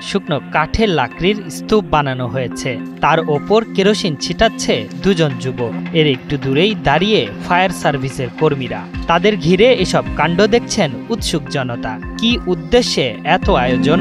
শুকনো কাঠের লাকড়ির স্তূপ বানানো হয়েছে। তার ওপর কেরোসিন ছিটাচ্ছে দুজন যুবক। এর একটু দূরেই দাঁড়িয়ে ফায়ার সার্ভিসের কর্মীরা। তাদের ঘিরে এসব কাণ্ড দেখছেন উৎসুক জনতা। কি উদ্দেশ্যে এত আয়োজন?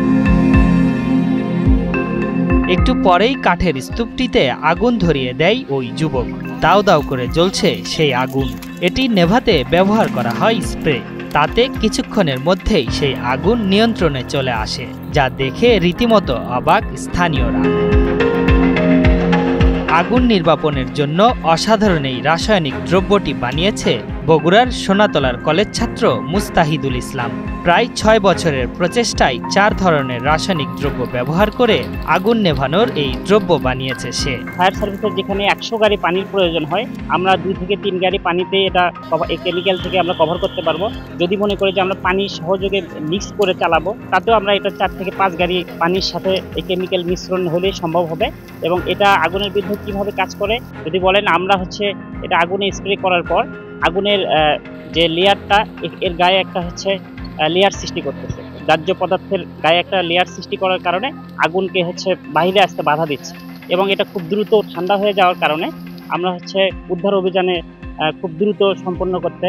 একটু পরেই কাঠের স্তূপটিতে আগুন ধরিয়ে দেয় ওই যুবক। দাউ দাউ করে জ্বলছে সেই আগুন। এটি নেভাতে ব্যবহার করা হয় স্প্রে। তাতে কিছুক্ষণের মধ্যেই সেই আগুন নিয়ন্ত্রণে চলে আসে, যা দেখে রীতিমতো অবাক স্থানীয়রা। আগুন নির্বাপনের জন্য অসাধারণ এই রাসায়নিক দ্রব্যটি বানিয়েছে বগুড়ার সোনাতলার কলেজ ছাত্র মুস্তাহিদুল ইসলাম। প্রায় 6 বছরের প্রচেষ্টায় 4 ধরনের রাসায়নিক দ্রব্য ব্যবহার করে আগুন নেভানোর এই দ্রব্য বানিয়েছে সে। ফায়ার সার্ভিসের যেখানে 100 গাড়ি পানির প্রয়োজন হয়, আমরা 2 থেকে 3 গাড়ি পানিতে এটা এই কেমিক্যাল থেকে আমরা কভার করতে পারবো। যদি মনে করি যে আমরা পানি সহযোগে মিক্স করে চালাবো, তাতেও আমরা এটা 4 থেকে 5 গাড়ি পানির সাথে এই কেমিক্যাল মিশ্রণ হলে সম্ভব হবে। এবং এটা আগুনের বিরুদ্ধে কিভাবে কাজ করে যদি বলেন, আমরা এটা আগুনে স্প্রে করার পর আগুনের যে লেয়ারটা, এর গায়ে একটা লেয়ার সৃষ্টি করতেছে। দাহ্য পদার্থের গায়ে একটা লেয়ার সৃষ্টি করার কারণে আগুনকে বাইরে আসতে বাধা দিচ্ছে, এবং এটা খুব দ্রুত ঠান্ডা হয়ে যাওয়ার কারণে আমরা উদ্ধার অভিযানে খুব দ্রুত সম্পন্ন করতে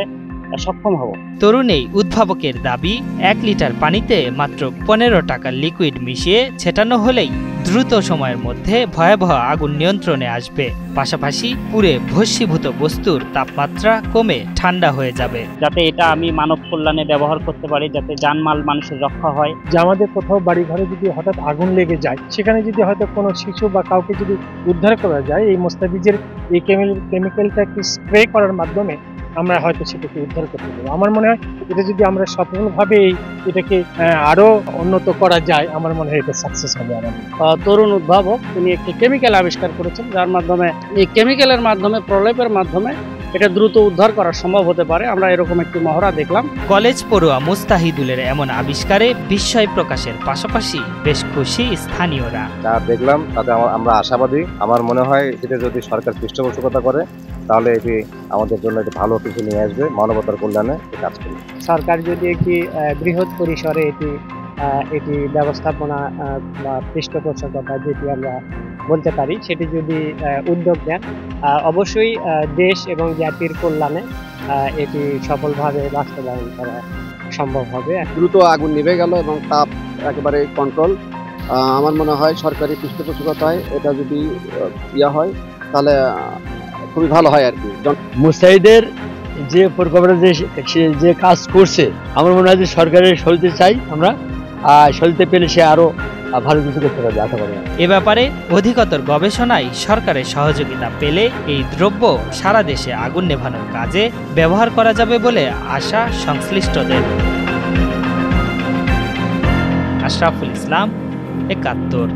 সক্ষম হব। তরুণ এই উদ্ভাবকের দাবি, 1 লিটার পানিতে মাত্র 15 টাকার লিকুইড মিশিয়ে ছেটানো হলেই দ্রুত সময়ের মধ্যে ভয়াবহ আগুন নিয়ন্ত্রণে আসবে। পাশাপাশি পুড়ে ভস্মীভূত বস্তুর তাপমাত্রা কমে ঠান্ডা হয়ে যাবে, যাতে এটা আমি মানব কল্যাণে ব্যবহার করতে পারি, যাতে জানমাল মানুষের রক্ষা হয়। যে আমাদের কোথাও বাড়ি ঘরে যদি হঠাৎ আগুন লেগে যায়, সেখানে যদি হয়তো কোনো শিশু বা কাউকে যদি উদ্ধার করা যায়, এই মোস্তাফিজের এই কেমিক্যালটাকে স্প্রে করার মাধ্যমে আমরা হয়তো সেটাকে উদ্ধার করতে পারবো। আমার মনে হয় এটা যদি আমরা সফলভাবে এটাকে আরো উন্নত করা যায়, আমার মনে হয় এটা সাকসেস হবে। তরুণ উদ্ভাবক তিনি একটি কেমিক্যাল আবিষ্কার করেছেন, যার মাধ্যমে এই কেমিক্যালের মাধ্যমে, প্রলেপের মাধ্যমে এটা দ্রুত উদ্ধার করা সম্ভব হতে পারে। আমরা এরকম একটি মহড়া দেখলাম। কলেজ পড়ুয়া মুস্তাহিদুলের এমন আবিষ্কারে বিস্ময় প্রকাশের পাশাপাশি বেশ খুশি স্থানীয়রা। যা দেখলাম তাতে আমরা আশাবাদী। আমার মনে হয় এটা যদি সরকার পৃষ্ঠপোষকতা করে, তাহলে এটি আমাদের জন্য একটি ভালো কিছু নিয়ে আসবে, মানবতার কল্যাণে কাজ করবে। সরকার যদি একটি বৃহৎ পরিসরে এটি ব্যবস্থাপনা বা পৃষ্ঠপোষকতা, যেটি আমরা বলতে পারি, সেটি যদি উদ্যোগ নেন, অবশ্যই দেশ এবং জাতির কল্যাণে এটি সফলভাবে বাস্তবায়ন করা সম্ভব হবে। দ্রুত আগুন নিভে গেল এবং তাপ একেবারে কন্ট্রোল। আমার মনে হয় সরকারি পৃষ্ঠপোষকতায় এটা যদি হয়, তাহলে খুবই ভালো হয় আর কি। মুস্তাহিদের যে পরিকল্পনা, যে কাজ করছে, আমার মনে হয় যে সরকারের সহযোগিতা চাই আমরা, সহযোগিতা পেলে সে আরো ভালো কিছু করতে পারবে আশা করি। এ ব্যাপারে অধিকতর গবেষণায় সরকারের সহযোগিতা পেলে এই দ্রব্য সারা দেশে আগুন নেভানোর কাজে ব্যবহার করা যাবে বলে আশা সংশ্লিষ্টদের। আশরাফুল ইসলাম, ৭১।